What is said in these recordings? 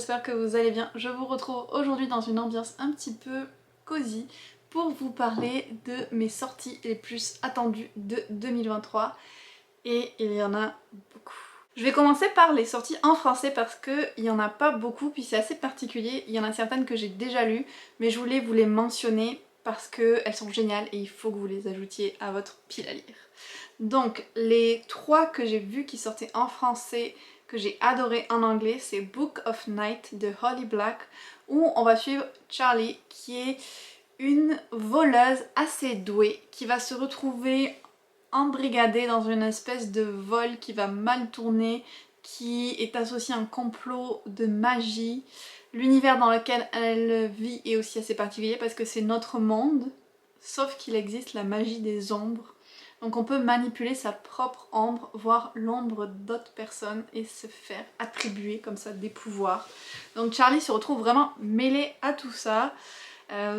j'espère que vous allez bien. Je vous retrouve aujourd'hui dans une ambiance un petit peu cosy pour vous parler de mes sorties les plus attendues de 2023 et il y en a beaucoup. Je vais commencer par les sorties en français parce qu'il n'y en a pas beaucoup puis c'est assez particulier. Il y en a certaines que j'ai déjà lues mais je voulais vous les mentionner parce qu'elles sont géniales et il faut que vous les ajoutiez à votre pile à lire. Donc les trois que j'ai vus qui sortaient en français que j'ai adoré en anglais, c'est Book of Night de Holly Black, où on va suivre Charlie qui est une voleuse assez douée qui va se retrouver embrigadée dans une espèce de vol qui va mal tourner, qui est associé à un complot de magie. L'univers dans lequel elle vit est aussi assez particulier parce que c'est notre monde, sauf qu'il existe la magie des ombres. Donc on peut manipuler sa propre ombre, voire l'ombre d'autres personnes et se faire attribuer comme ça des pouvoirs. Donc Charlie se retrouve vraiment mêlé à tout ça.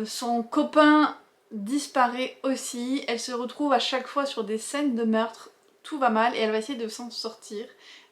Son copain disparaît aussi. Elle se retrouve à chaque fois sur des scènes de meurtre. Tout va mal et elle va essayer de s'en sortir.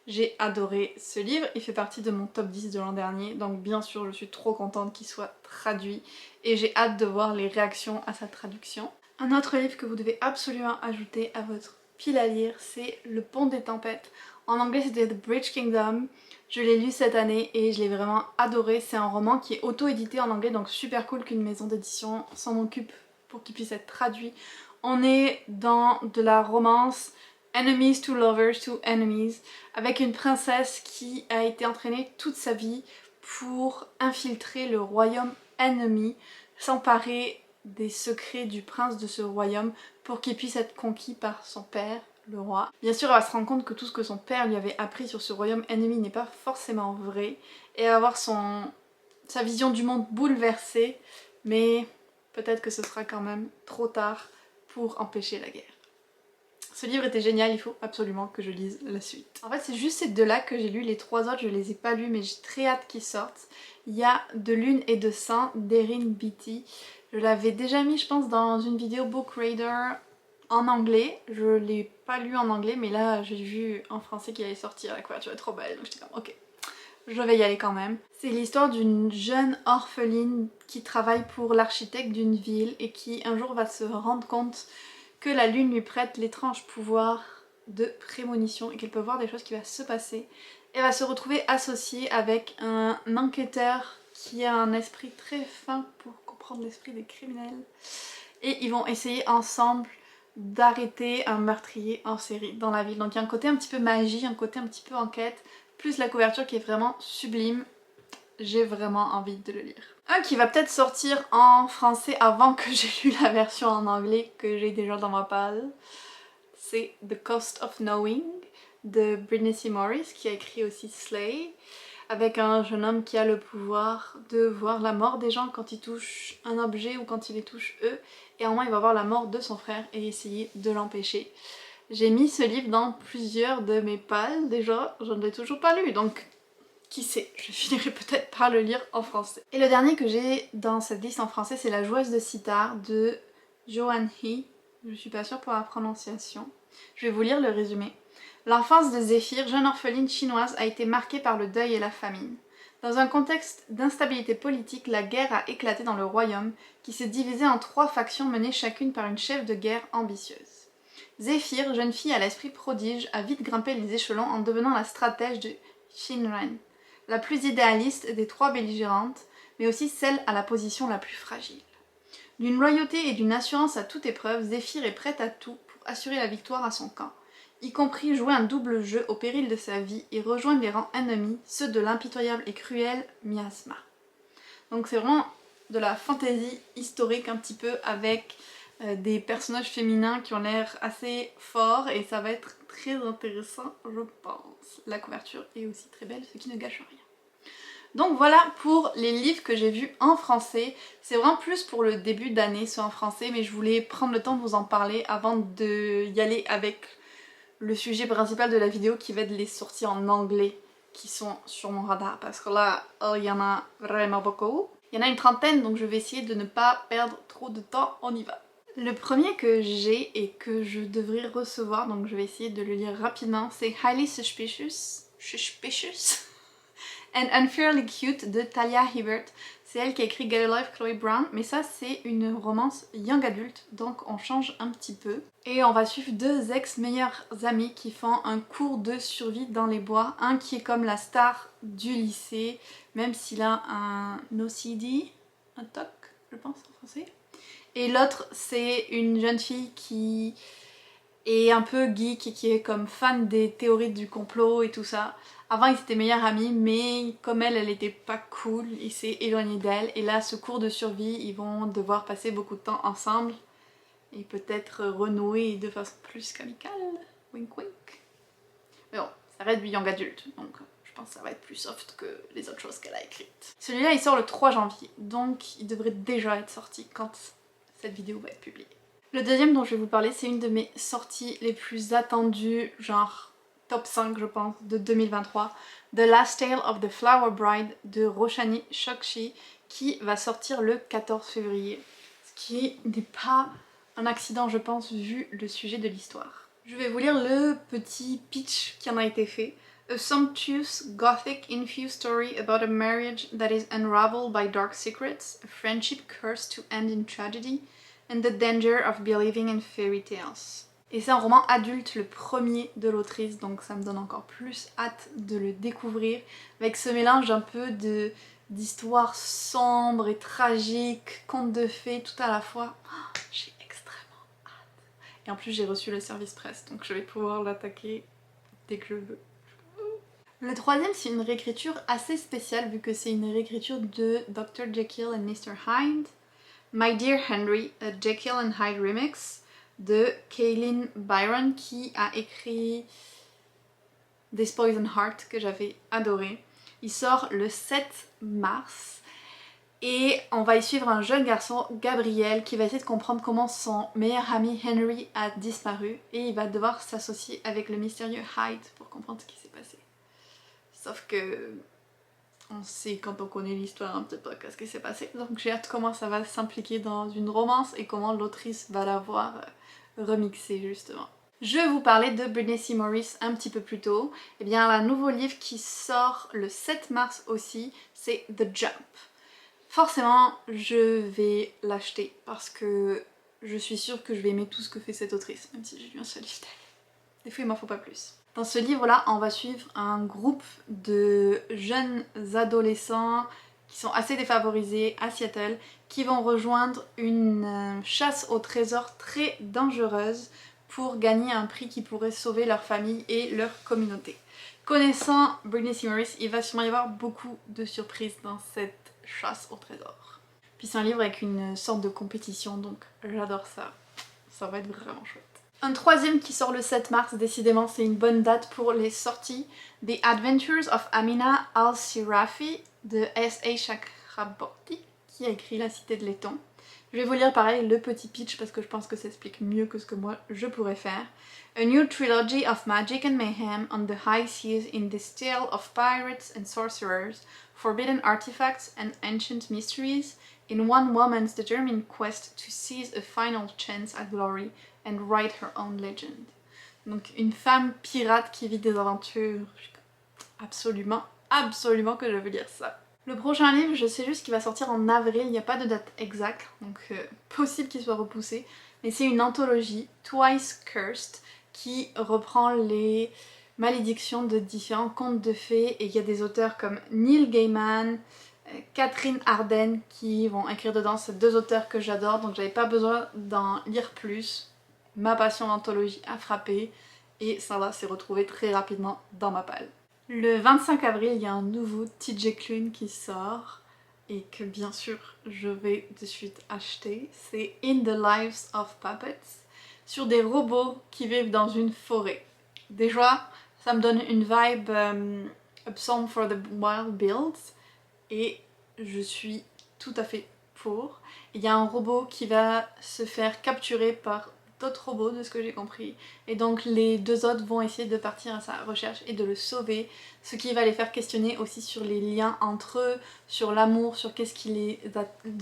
J'ai adoré ce livre, il fait partie de mon top 10 de l'an dernier, donc bien sûr je suis trop contente qu'il soit traduit et j'ai hâte de voir les réactions à sa traduction. Un autre livre que vous devez absolument ajouter à votre pile à lire, c'est Le Pont des Tempêtes. En anglais c'était The Bridge Kingdom, je l'ai lu cette année et je l'ai vraiment adoré. C'est un roman qui est auto-édité en anglais, donc super cool qu'une maison d'édition s'en occupe pour qu'il puisse être traduit. On est dans de la romance Enemies to Lovers to Enemies, avec une princesse qui a été entraînée toute sa vie pour infiltrer le royaume ennemi, s'emparer des secrets du prince de ce royaume pour qu'il puisse être conquis par son père, le roi. Bien sûr, elle va se rendre compte que tout ce que son père lui avait appris sur ce royaume ennemi n'est pas forcément vrai, et elle va avoir sa vision du monde bouleversée, mais peut-être que ce sera quand même trop tard pour empêcher la guerre. Ce livre était génial, il faut absolument que je lise la suite. En fait, c'est juste ces deux-là que j'ai lus, les trois autres je les ai pas lus mais j'ai très hâte qu'ils sortent. Il y a De Lune et de Sang d'Erin Beatty. Je l'avais déjà mis je pense dans une vidéo Book Reader en anglais. Je l'ai pas lu en anglais mais là j'ai vu en français qu'il allait sortir, la couverture est trop belle donc j'étais comme ok. Je vais y aller quand même. C'est l'histoire d'une jeune orpheline qui travaille pour l'architecte d'une ville et qui un jour va se rendre compte que la lune lui prête l'étrange pouvoir de prémonition et qu'elle peut voir des choses qui vont se passer. Elle va se retrouver associée avec un enquêteur qui a un esprit très fin pour comprendre l'esprit des criminels. Et ils vont essayer ensemble d'arrêter un meurtrier en série dans la ville. Donc il y a un côté un petit peu magie, un côté un petit peu enquête, plus la couverture qui est vraiment sublime. J'ai vraiment envie de le lire. Un qui va peut-être sortir en français avant que j'ai lu la version en anglais que j'ai déjà dans ma palle, c'est The Cost of Knowing de Brittney C. Morris qui a écrit aussi Slay, avec un jeune homme qui a le pouvoir de voir la mort des gens quand ils touchent un objet ou quand ils les touchent eux, et à un moment il va voir la mort de son frère et essayer de l'empêcher. J'ai mis ce livre dans plusieurs de mes palles déjà, je ne l'ai toujours pas lu donc qui sait, je finirai peut-être par le lire en français. Et le dernier que j'ai dans cette liste en français, c'est La joueuse de sitar de Joanne He. Je suis pas sûre pour la prononciation. Je vais vous lire le résumé. L'enfance de Zéphyr, jeune orpheline chinoise, a été marquée par le deuil et la famine. Dans un contexte d'instabilité politique, la guerre a éclaté dans le royaume, qui s'est divisé en 3 factions menées chacune par une chef de guerre ambitieuse. Zéphyr, jeune fille à l'esprit prodige, a vite grimpé les échelons en devenant la stratège de Shinran, la plus idéaliste des 3 belligérantes, mais aussi celle à la position la plus fragile. D'une loyauté et d'une assurance à toute épreuve, Zéphyr est prête à tout pour assurer la victoire à son camp, y compris jouer un double jeu au péril de sa vie et rejoindre les rangs ennemis, ceux de l'impitoyable et cruelle Miasma. Donc c'est vraiment de la fantaisie historique un petit peu avec des personnages féminins qui ont l'air assez forts et ça va être très intéressant je pense. La couverture est aussi très belle, ce qui ne gâche rien. Donc voilà pour les livres que j'ai vus en français. C'est vraiment plus pour le début d'année ceux en français mais je voulais prendre le temps de vous en parler avant d'y aller avec le sujet principal de la vidéo qui va être les sorties en anglais qui sont sur mon radar parce que là il y en a vraiment beaucoup. Il y en a une trentaine donc je vais essayer de ne pas perdre trop de temps, on y va. Le premier que j'ai et que je devrais recevoir, donc je vais essayer de le lire rapidement, c'est Highly Suspicious and Unfairly Cute de Talia Hibbert. C'est elle qui a écrit Get a Life, Chloe Brown, mais ça c'est une romance young adulte, donc on change un petit peu. Et on va suivre deux ex-meilleurs amis qui font un cours de survie dans les bois. Un qui est comme la star du lycée, même s'il a un OCD, un TOC je pense en français. Et l'autre c'est une jeune fille qui est un peu geek et qui est comme fan des théories du complot et tout ça. Avant ils étaient meilleurs amis, mais comme elle était pas cool, il s'est éloigné d'elle. Et là, ce cours de survie, ils vont devoir passer beaucoup de temps ensemble et peut-être renouer de façon plus amicale. Wink wink. Mais bon, ça reste du young adulte, donc je pense que ça va être plus soft que les autres choses qu'elle a écrites. Celui-là, il sort le 3 janvier, donc il devrait déjà être sorti quand cette vidéo va être publiée. Le deuxième dont je vais vous parler, c'est une de mes sorties les plus attendues, genre top 5 je pense, de 2023. The Last Tale of the Flower Bride de Roshani Chokshi qui va sortir le 14 février. Ce qui n'est pas un accident je pense vu le sujet de l'histoire. Je vais vous lire le petit pitch qui en a été fait. A sumptuous, gothic-infused story about a marriage that is unraveled by dark secrets, a friendship cursed to end in tragedy, and the danger of believing in fairy tales. Et c'est un roman adulte, le premier de l'autrice, donc ça me donne encore plus hâte de le découvrir, avec ce mélange un peu d'histoires sombres et tragiques, contes de fées, tout à la fois. Oh, j'ai extrêmement hâte. Et en plus j'ai reçu le service presse, donc je vais pouvoir l'attaquer dès que je veux. Le troisième, c'est une réécriture assez spéciale, vu que c'est une réécriture de Dr. Jekyll and Mr. Hyde. My Dear Henry, a Jekyll and Hyde remix de Kaylin Byron qui a écrit This Poison Heart que j'avais adoré. Il sort le 7 mars et on va y suivre un jeune garçon, Gabriel, qui va essayer de comprendre comment son meilleur ami Henry a disparu et il va devoir s'associer avec le mystérieux Hyde pour comprendre ce qui s'est passé. Sauf que on sait quand on connaît l'histoire un petit peu ce qui s'est passé, donc j'ai hâte comment ça va s'impliquer dans une romance et comment l'autrice va l'avoir remixée justement. Je vais vous parler de Brittney C. Morris un petit peu plus tôt. Et bien un nouveau livre qui sort le 7 mars aussi, c'est The Jump. Forcément je vais l'acheter parce que je suis sûre que je vais aimer tout ce que fait cette autrice, même si j'ai lu un seul livre d'elle. Des fois il m'en faut pas plus. Dans ce livre-là, on va suivre un groupe de jeunes adolescents qui sont assez défavorisés à Seattle, qui vont rejoindre une chasse au trésor très dangereuse pour gagner un prix qui pourrait sauver leur famille et leur communauté. Connaissant Brittney C. Morris, il va sûrement y avoir beaucoup de surprises dans cette chasse au trésor. Puis c'est un livre avec une sorte de compétition, donc j'adore ça. Ça va être vraiment chouette. Un troisième qui sort le 7 mars, décidément c'est une bonne date pour les sorties. The Adventures of Amina al-Sirafi de S.A. Chakraborty, qui a écrit La Cité de Laiton. Je vais vous lire pareil le petit pitch parce que je pense que ça explique mieux que ce que moi je pourrais faire. A new trilogy of magic and mayhem on the high seas in this tale of pirates and sorcerers, forbidden artifacts and ancient mysteries, in one woman's determined quest to seize a final chance at glory and write her own legend. Donc une femme pirate qui vit des aventures. Absolument que je veux lire ça. Le prochain livre, je sais juste qu'il va sortir en avril, il n'y a pas de date exacte, donc possible qu'il soit repoussé. Mais c'est une anthologie, Twice Cursed, qui reprend les malédictions de différents contes de fées. Et il y a des auteurs comme Neil Gaiman, Catherine Arden qui vont écrire dedans. C'est deux auteurs que j'adore, donc j'avais pas besoin d'en lire plus. Ma passion d'anthologie a frappé et ça va s'est retrouvé très rapidement dans ma palle. Le 25 avril, il y a un nouveau TJ Klune qui sort et que bien sûr je vais de suite acheter. C'est In the Lives of Puppets, sur des robots qui vivent dans une forêt. Déjà, ça me donne une vibe A Psalm for the Wild Builds et je suis tout à fait pour. Il y a un robot qui va se faire capturer par d'autres robots de ce que j'ai compris et donc les deux autres vont essayer de partir à sa recherche et de le sauver, ce qui va les faire questionner aussi sur les liens entre eux, sur l'amour, sur qu'est-ce qui les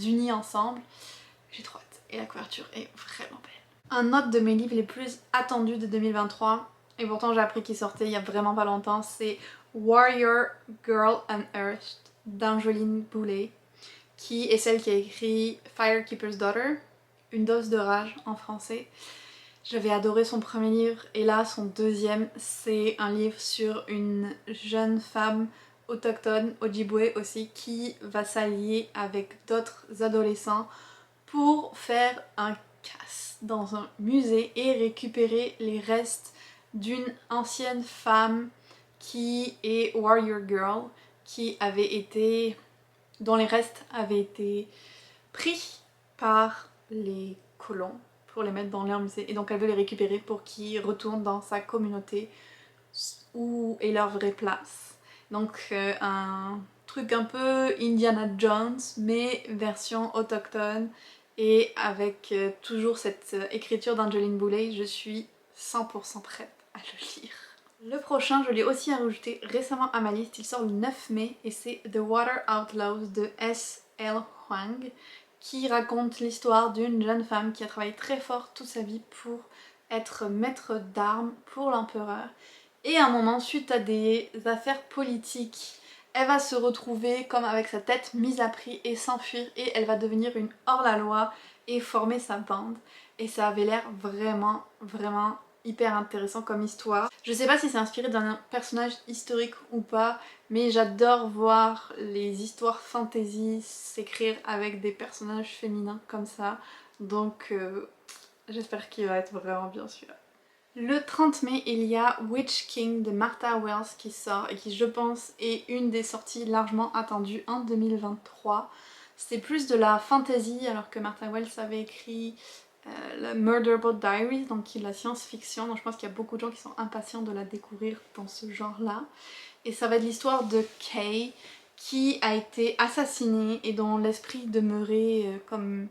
unit ensemble. J'ai trop hâte et la couverture est vraiment belle. Un autre de mes livres les plus attendus de 2023, et pourtant j'ai appris qu'il sortait il y a vraiment pas longtemps. C'est Warrior Girl Unearthed d'Angeline Boulet, qui est celle qui a écrit Firekeeper's Daughter, Une dose de rage en français. J'avais adoré son premier livre et là son deuxième, c'est un livre sur une jeune femme autochtone, Ojibwe aussi, qui va s'allier avec d'autres adolescents pour faire un casse dans un musée et récupérer les restes d'une ancienne femme qui est Warrior Girl, qui avait été, dont les restes avaient été pris par les colons pour les mettre dans leur musée, et donc elle veut les récupérer pour qu'ils retournent dans sa communauté où est leur vraie place. Donc un truc un peu Indiana Jones mais version autochtone et avec toujours cette écriture d'Angeline Boulet. Je suis 100% prête à le lire. Le prochain, je l'ai aussi rajouté récemment à ma liste, il sort le 9 mai et c'est The Water Outlaws de S.L. Huang, qui raconte l'histoire d'une jeune femme qui a travaillé très fort toute sa vie pour être maître d'armes pour l'empereur. Et à un moment, suite à des affaires politiques, elle va se retrouver comme avec sa tête mise à prix et s'enfuir, et elle va devenir une hors-la-loi et former sa bande. Et ça avait l'air vraiment, vraiment hyper intéressant comme histoire. Je sais pas si c'est inspiré d'un personnage historique ou pas, mais j'adore voir les histoires fantasy s'écrire avec des personnages féminins comme ça. Donc j'espère qu'il va être vraiment bien celui-là. Le 30 mai, il y a Witch King de Martha Wells qui sort et qui, je pense, est une des sorties largement attendues en 2023. C'est plus de la fantasy, alors que Martha Wells avait écrit le Murder Boat Diaries, donc qui est de la science-fiction, donc je pense qu'il y a beaucoup de gens qui sont impatients de la découvrir dans ce genre-là. Et ça va être l'histoire de Kay, qui a été assassinée et dont l'esprit demeurait comme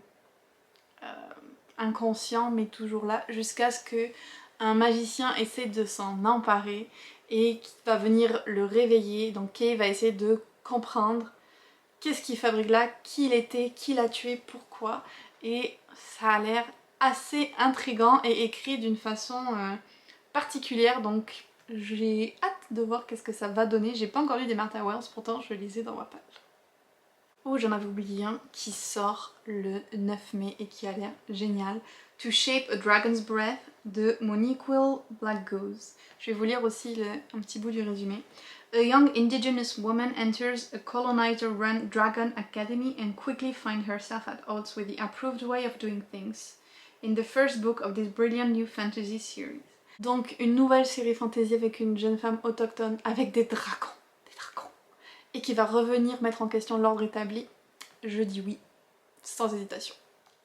inconscient mais toujours là, jusqu'à ce que un magicien essaie de s'en emparer et qui va venir le réveiller. Donc Kay va essayer de comprendre qu'est-ce qu'il fabrique là, qui il était, qui l'a tué, pourquoi. Et ça a l'air assez intriguant et écrit d'une façon particulière, donc j'ai hâte de voir qu'est-ce que ça va donner. J'ai pas encore lu des Martha Wells, pourtant je lisais dans Wattpad. Oh, j'en avais oublié un qui sort le 9 mai et qui a l'air génial. To Shape a Dragon's Breath de Moniquel Black Goose. Je vais vous lire aussi un petit bout du résumé. A young indigenous woman enters a colonizer-run dragon academy and quickly finds herself at odds with the approved way of doing things in the first book of this brilliant new fantasy series. Donc une nouvelle série fantasy avec une jeune femme autochtone avec des dragons. Et qui va revenir mettre en question l'ordre établi. Je dis oui, sans hésitation.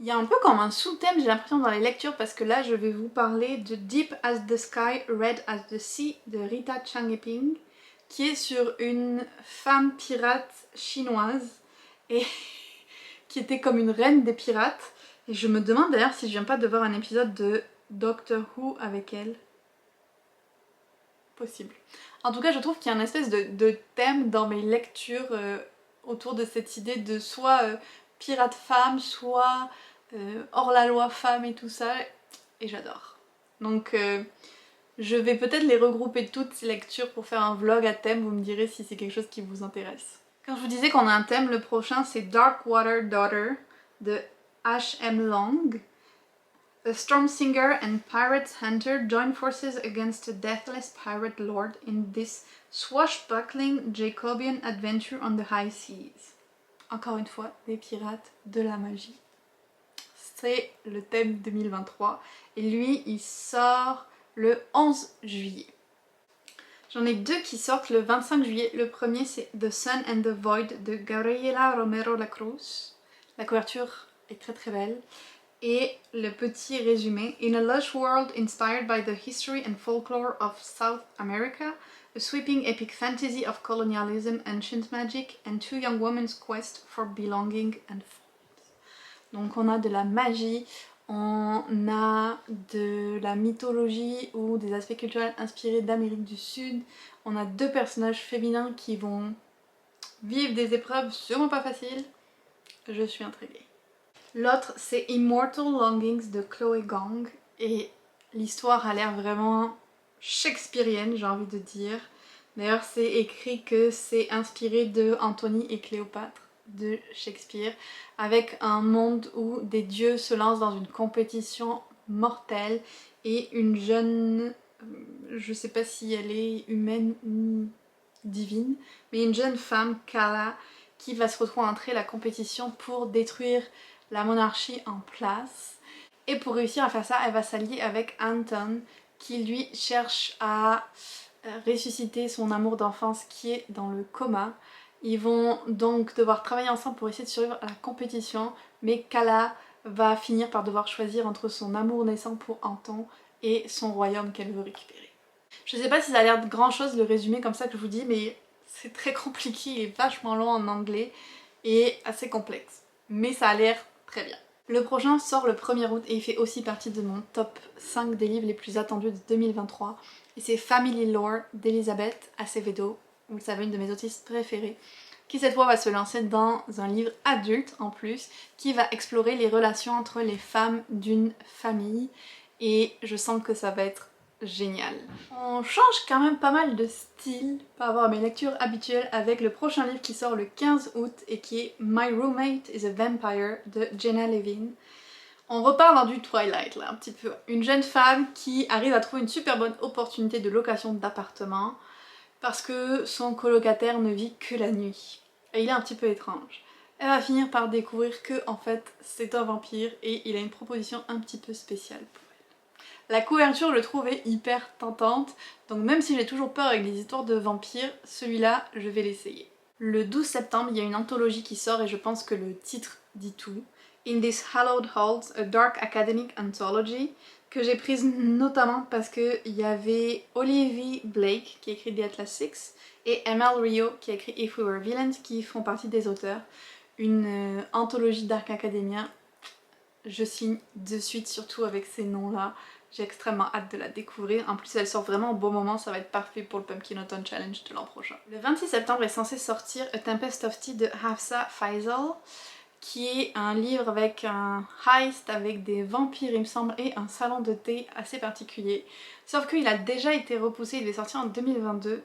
Il y a un peu comme un sous-thème, j'ai l'impression, dans les lectures, parce que là je vais vous parler de Deep as the Sky, Red as the Sea de Rita Changeping, qui est sur une femme pirate chinoise et qui était comme une reine des pirates. Et je me demande d'ailleurs si je viens pas de voir un épisode de Doctor Who avec elle. Possible. En tout cas, je trouve qu'il y a une espèce de thème dans mes lectures autour de cette idée de soit pirate femme, soit hors-la-loi femme et tout ça, et j'adore. Donc je vais peut-être les regrouper toutes ces lectures pour faire un vlog à thème, vous me direz si c'est quelque chose qui vous intéresse. Quand je vous disais qu'on a un thème, le prochain c'est Darkwater Daughter de H.M. Long. A storm singer and pirate hunter join forces against a deathless pirate lord in this swashbuckling Jacobian adventure on the high seas. Encore une fois, des pirates, de la magie. C'est le thème 2023 et lui, il sort le 11 juillet. J'en ai deux qui sortent le 25 juillet. Le premier, c'est The Sun and the Void de Gabriela Romero Lacruz. La couverture est très très belle. Et le petit résumé. In a lush world inspired by the history and folklore of South America, a sweeping epic fantasy of colonialism, ancient magic, and two young women's quest for belonging unfolds. Donc on a de la magie, on a de la mythologie ou des aspects culturels inspirés d'Amérique du Sud. On a deux personnages féminins qui vont vivre des épreuves sûrement pas faciles. Je suis intriguée. L'autre c'est Immortal Longings de Chloé Gang et l'histoire a l'air vraiment shakespearienne, j'ai envie de dire. D'ailleurs, c'est écrit que c'est inspiré de Antony et Cléopâtre de Shakespeare, avec un monde où des dieux se lancent dans une compétition mortelle et une jeune, je sais pas si elle est humaine ou divine, mais une jeune femme, Kala, qui va se retrouver entrer la compétition pour détruire la monarchie en place. Et pour réussir à faire ça, elle va s'allier avec Anton, qui lui cherche à ressusciter son amour d'enfance qui est dans le coma. Ils vont donc devoir travailler ensemble pour essayer de survivre à la compétition, mais Kala va finir par devoir choisir entre son amour naissant pour Anton et son royaume qu'elle veut récupérer. Je sais pas si ça a l'air de grand chose le résumé comme ça que je vous dis, mais c'est très compliqué, il est vachement long en anglais et assez complexe. Mais ça a l'air très bien. Le prochain sort le 1er août et il fait aussi partie de mon top 5 des livres les plus attendus de 2023. Et c'est Family Lore d'Elizabeth Acevedo, vous le savez, une de mes autistes préférées, qui cette fois va se lancer dans un livre adulte en plus, qui va explorer les relations entre les femmes d'une famille. Et je sens que ça va être génial. On change quand même pas mal de style par rapport à mes lectures habituelles avec le prochain livre qui sort le 15 août et qui est My Roommate is a Vampire de Jenna Levin. On repart dans du Twilight là un petit peu. Une jeune femme qui arrive à trouver une super bonne opportunité de location d'appartement parce que son colocataire ne vit que la nuit. Et il est un petit peu étrange. Elle va finir par découvrir que en fait c'est un vampire et il a une proposition un petit peu spéciale pour elle. La couverture, je le trouvais hyper tentante, donc même si j'ai toujours peur avec les histoires de vampires, celui-là, je vais l'essayer. Le 12 septembre, il y a une anthologie qui sort et je pense que le titre dit tout. In This Hallowed Halls, a Dark Academic Anthology, que j'ai prise notamment parce qu'il y avait Olivia Blake qui a écrit The Atlas Six et ML Rio qui a écrit If We Were Villains qui font partie des auteurs. Une anthologie Dark Academia, je signe de suite, surtout avec ces noms-là. J'ai extrêmement hâte de la découvrir. En plus, elle sort vraiment au bon moment, ça va être parfait pour le Pumpkin Autumn Challenge de l'an prochain. Le 26 septembre est censé sortir A Tempest of Tea de Hafsa Faisal, qui est un livre avec un heist, avec des vampires il me semble, et un salon de thé assez particulier. Sauf qu'il a déjà été repoussé, il devait sortir en 2022.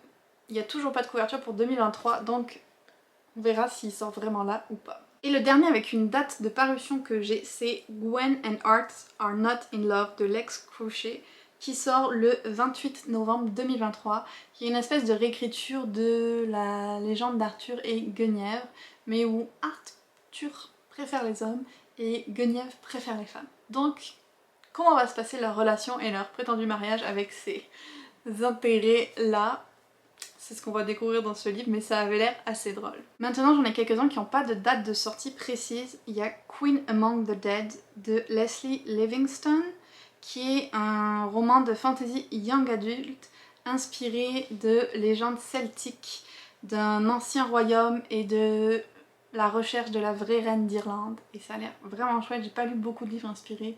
Il n'y a toujours pas de couverture pour 2023, donc on verra s'il sort vraiment là ou pas. Et le dernier avec une date de parution que j'ai, c'est Gwen and Art Are Not in Love de Lex Crochet, qui sort le 28 novembre 2023, qui est une espèce de réécriture de la légende d'Arthur et Guenièvre, mais où Arthur préfère les hommes et Guenièvre préfère les femmes. Donc, comment va se passer leur relation et leur prétendu mariage avec ces intérêts-là? C'est ce qu'on va découvrir dans ce livre, mais ça avait l'air assez drôle. Maintenant, j'en ai quelques-uns qui n'ont pas de date de sortie précise. Il y a Queen Among the Dead de Leslie Livingston, qui est un roman de fantasy young adult inspiré de légendes celtiques, d'un ancien royaume et de la recherche de la vraie reine d'Irlande. Et ça a l'air vraiment chouette. J'ai pas lu beaucoup de livres inspirés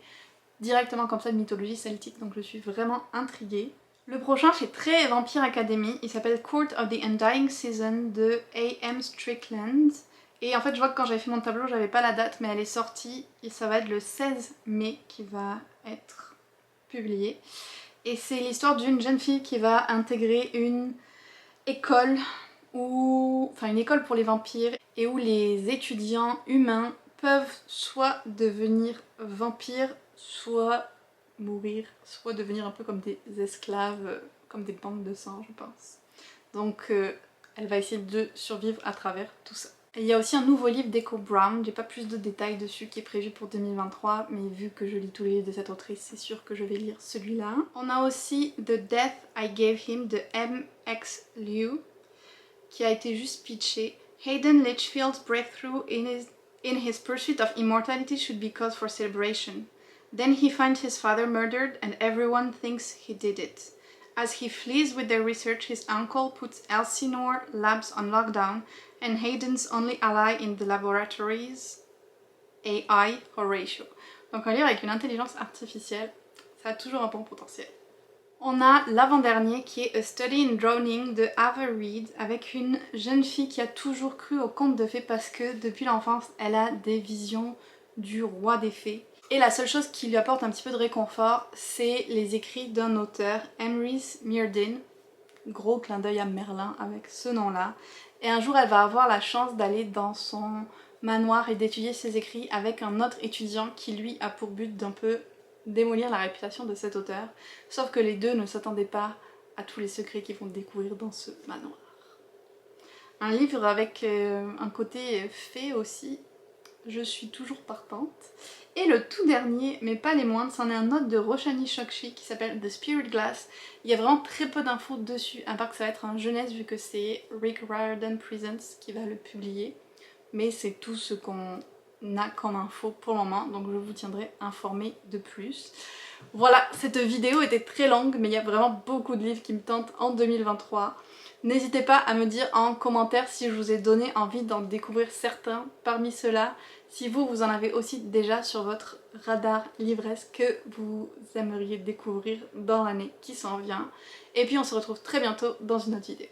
directement comme ça de mythologie celtique, donc je suis vraiment intriguée. Le prochain fait très Vampire Academy, il s'appelle Court of the Undying Season de A.M. Strickland. Et en fait je vois que quand j'avais fait mon tableau j'avais pas la date mais elle est sortie et ça va être le 16 mai qui va être publié. Et c'est l'histoire d'une jeune fille qui va intégrer une école une école pour les vampires et où les étudiants humains peuvent soit devenir vampires, soit mourir, soit devenir un peu comme des esclaves, comme des bandes de sang je pense. Donc elle va essayer de survivre à travers tout ça. Et il y a aussi un nouveau livre d'Echo Brown, j'ai pas plus de détails dessus, qui est prévu pour 2023, mais vu que je lis tous les livres de cette autrice, c'est sûr que je vais lire celui-là. On a aussi The Death I Gave Him de M.X. Liu, qui a été juste pitché. Hayden Litchfield's breakthrough in his pursuit of immortality should be cause for celebration. Then he finds his father murdered and everyone thinks he did it. As he flees with their research, his uncle puts Elsinore Labs on lockdown and Hayden's only ally in the laboratories, AI Horatio. Donc un livre avec une intelligence artificielle, ça a toujours un bon potentiel. On a l'avant-dernier qui est A Study in Drowning de Ava Reed, avec une jeune fille qui a toujours cru aux contes de fées parce que depuis l'enfance elle a des visions du roi des fées. Et la seule chose qui lui apporte un petit peu de réconfort, c'est les écrits d'un auteur, Emrys Myrddin. Gros clin d'œil à Merlin avec ce nom-là. Et un jour, elle va avoir la chance d'aller dans son manoir et d'étudier ses écrits avec un autre étudiant qui lui a pour but d'un peu démolir la réputation de cet auteur. Sauf que les deux ne s'attendaient pas à tous les secrets qu'ils vont découvrir dans ce manoir. Un livre avec un côté fée aussi. Je suis toujours partante. Et le tout dernier, mais pas les moindres, c'en est un autre de Roshani Chokshi qui s'appelle The Spirit Glass. Il y a vraiment très peu d'infos dessus, à part que ça va être un jeunesse vu que c'est Rick Riordan Presents qui va le publier. Mais c'est tout ce qu'on a comme info pour le moment, donc je vous tiendrai informé de plus. Voilà, cette vidéo était très longue, mais il y a vraiment beaucoup de livres qui me tentent en 2023. N'hésitez pas à me dire en commentaire si je vous ai donné envie d'en découvrir certains parmi ceux-là. Si vous en avez aussi déjà sur votre radar livresque que vous aimeriez découvrir dans l'année qui s'en vient. Et puis on se retrouve très bientôt dans une autre vidéo.